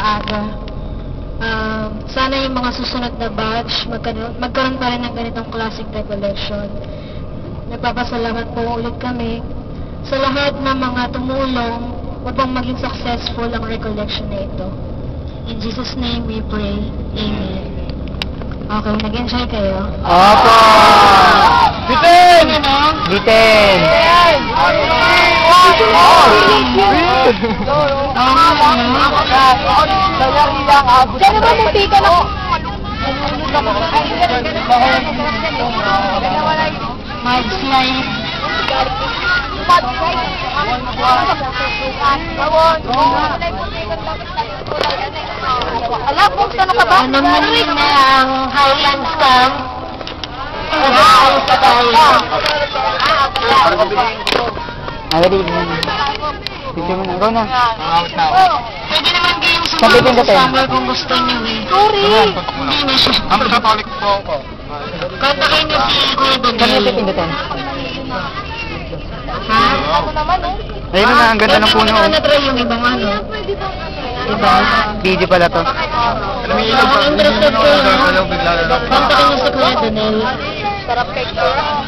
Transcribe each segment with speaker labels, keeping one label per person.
Speaker 1: napakaaga. Sana yung mga susunod na batch, magkaroon pa rin ng ganitong klaseng recollection. Nagpapasalamat po ulit kami sa lahat ng mga tumulong upang maging successful ang recollection na ito. In Jesus' name we pray. Amen. Okay, nag-enjoy kayo?
Speaker 2: Opo! Bitin! Bitin!
Speaker 1: Sino ba mong pika na? Marge Light. Alam kung saan ka ba? Namunin na ang Highlands Camp. Ayos na tayo.
Speaker 2: Good evening. Picture mo na. Go na.
Speaker 1: Pwede naman kayong sumama sa summer kung gusto nyo eh. Sorry. Hindi na siya.
Speaker 3: Ang Catholic po ako.
Speaker 1: Kanta kayo na si Kuya
Speaker 2: Kami
Speaker 1: Daniel.
Speaker 2: pindutin.
Speaker 1: Ha?
Speaker 2: Ayun na, ang ganda ng puno.
Speaker 1: Ano na-try yung ibang ano? Diba?
Speaker 2: Video pala to.
Speaker 3: Alam mo yun,
Speaker 1: Ang interested ko, no?
Speaker 3: bigla na lang.
Speaker 1: Kanta kayo si Kuya Daniel.
Speaker 4: Sarap kay Kira.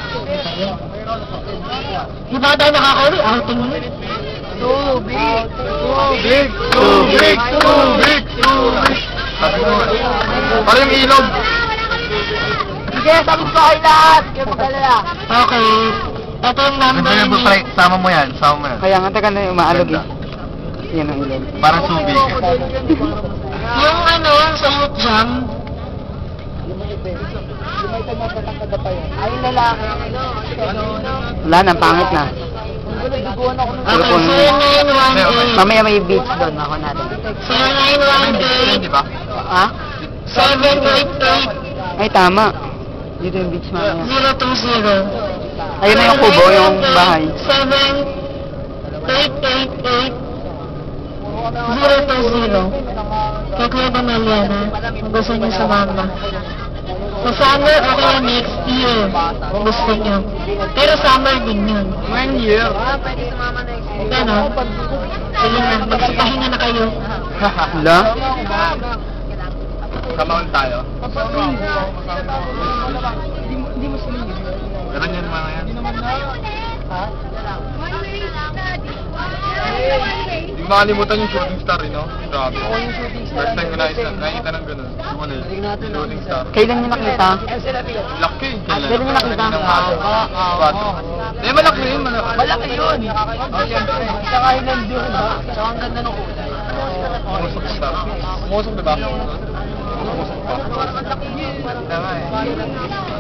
Speaker 1: Di ba tayo nakaka-uwi? Outing mo.
Speaker 3: Tubig! Tubig! Tubig! Tubig! Para yung ilog!
Speaker 4: Sige, sabi ko kayo lahat. Kaya mag-alala.
Speaker 1: Okay. Ito yung number
Speaker 3: Ganda yung
Speaker 1: niya.
Speaker 3: sama mo yan, sama mo yan.
Speaker 2: Kaya nga, taga na umaalog eh. Yan ang ilog.
Speaker 3: Parang tubig.
Speaker 1: Yung ano, sa youth jam,
Speaker 4: Ayun lalaki.
Speaker 2: Wala na, pangit na.
Speaker 1: okay, 0918.
Speaker 2: Mamaya may beach doon, ako natin.
Speaker 1: 0918.
Speaker 3: Di ba?
Speaker 2: Ha?
Speaker 1: 788.
Speaker 2: Ay, tama. Dito yung beach mamaya.
Speaker 1: 020.
Speaker 2: Ayun na yung kubo, yung bahay.
Speaker 1: 7888 020. Kay Kuya Damaliana, kung gusto niyo sumama. Sa summer, okay next year, kung gusto niyo. Pero summer din yun.
Speaker 3: 1 year.
Speaker 4: Pwede sumama next week.
Speaker 1: Ano? Sige na, magpahinga na kayo.
Speaker 2: Wala?
Speaker 3: Kamaon tayo. Ganun yan mga yan. Hindi makalimutan yung shooting star, no? Grabe. First time ko nakita ng ganun. Shooting star.
Speaker 2: Kailan niyo nakita?
Speaker 3: Laki.
Speaker 2: Kailan niyo nakita?
Speaker 3: Hindi, malaki yun.
Speaker 4: Malaki yun. Saka yun nandun. Saka ang ganda ng kulay.
Speaker 3: Umusok star. Umusok, diba? Umusok pa. Tama eh.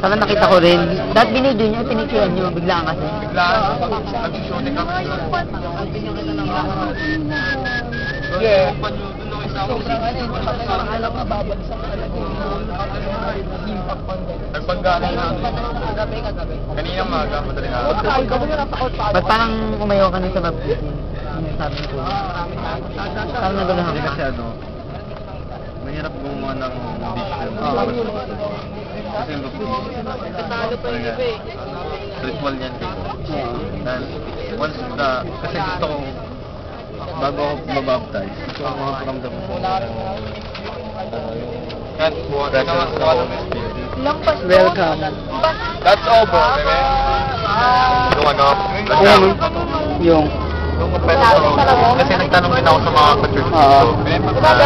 Speaker 2: Sana nakita ko rin. Dahil binidyo niyo, pinicturean niyo, biglaan kasi.
Speaker 3: Biglaan. Nag-shooting kami doon. Yeah. Nagbanggalan na. Kaninang maga, madaling araw.
Speaker 2: Ba't parang umayaw ka na sa baptism? Yung sabi ko. Parang naguluhan ka.
Speaker 3: Kasi ano, mahirap gumawa ng audition. Kasi yung baptism. Ritual yan kayo. Dahil once na, kasi gusto ko, bago ako mabaptize, gusto ko makaparamdam ko. Kahit buwan ka ng spirit.
Speaker 2: Welcome.
Speaker 3: That's all, bro. Yung ano,
Speaker 2: Ayun, yung.
Speaker 3: yung confession. Kasi nagtanong din ako sa mga ka-church dito.
Speaker 2: Ayun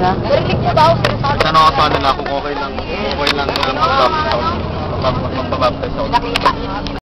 Speaker 2: na.
Speaker 4: Narinig mo daw?
Speaker 3: Nagtanong ako sa kanila kung okay lang mag-baptize ako.